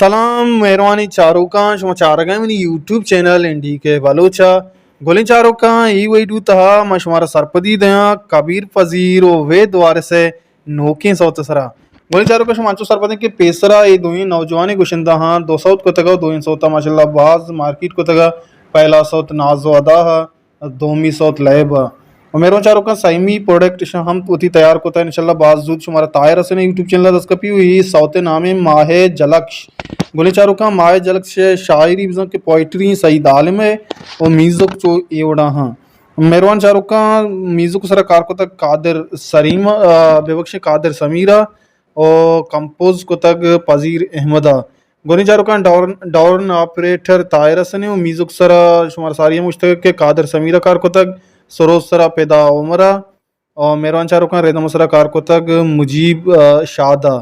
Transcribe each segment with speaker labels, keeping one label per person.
Speaker 1: सलाम मेहरबानी चारोका शुमाचारगा money YouTube channel इंडी के बलोचा गोलिन चारोका ई वैडू तहा मशमारा सरपदी दया कबीर फजीर ओ वे द्वार से नोके सौत सरा गोलिन चारोका शुमाचो सरपदी के पेसरा ये दोई नौजवानी गुशिंदा हां 200 को तगा 200 माशाल्लाह बाज मार्केट को तगा पहला सौत नाजो अदा दोमी सौत लैब और मेरे चारों का साइमी प्रोडक्ट हम उती तैयार को इंशाल्लाह बाजूद शुमारा तायर रसन यूट्यूब चैनल दस कपी हुई सौते नामे माहे जलक्ष गोले चारों का माहे जलक्ष शायरी के पोइट्री सईद आलिम है और मीजुक चो एवड़ा हाँ मेहरबान चारों का मीजुक सरा कार को तक कादिर सरीमा बेबख्श कादिर समीरा और कंपोज को तक पजीर अहमदा गोनी चारों का डॉर्न ऑपरेटर तायर रसन और मीजुक सरा शुमारा सारिया मुश्तक के कादिर समीरा कार को तक सरोज सरा पैदा उमरा और मेहरबान चारों रेदम सरा कार को तक मुजीब शादा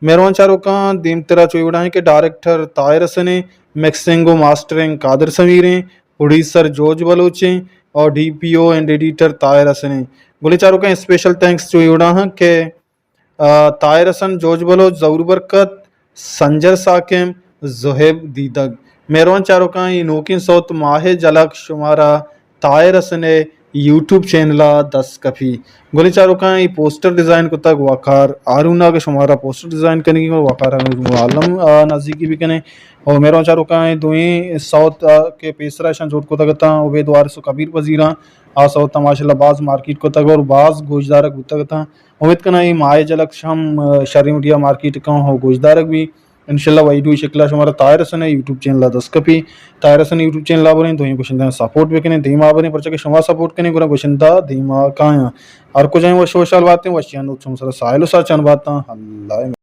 Speaker 1: मेहरबान चारों दीम तेरा चोईवड़ा है के डायरेक्टर तायर सने मिक्सिंग मास्टरिंग कादिर समीरें प्रोड्यूसर जॉर्ज बलोचे और डीपीओ एंड एडिटर तायर हसने गोले चारों का स्पेशल थैंक्स चोईवड़ा है के तायर हसन जॉर्ज बलोच जरूर बरकत संजर साकिम जोहेब दीदग मेहरबान चारों का ये नोकिन सौत माहे जलक शुमारा तायर हसने यूट्यूब चैनल दस कफी गोली चारों का ये पोस्टर डिज़ाइन को तक वकार आरूना के शुमारा पोस्टर डिज़ाइन करने की वकार आलम नज़दीकी भी कने और मेरा चारों का दुई साउथ के पेसरा शान जोट को तक वे द्वार सो कबीर वजीरा आ साउथ माशाल्लाह बाज मार्केट को तक और बाज गोजदारक तक उम्मीद करना ये माए जलक हम शरी मीडिया मार्केट का हो गोजदारक भी इंशाल्लाह वही शिकला हमारा तायर हसन यूट्यूब चैनल दस कपी तायर हसन यूट्यूब चैनल बने तो क्वेश्चन सपोर्ट भी करें धीमा बने पर के शुमा सपोर्ट करें गुना क्वेश्चन धीमा का और कुछ वो सोशल बातें वशियान साहिल सा चन बातें अल्लाह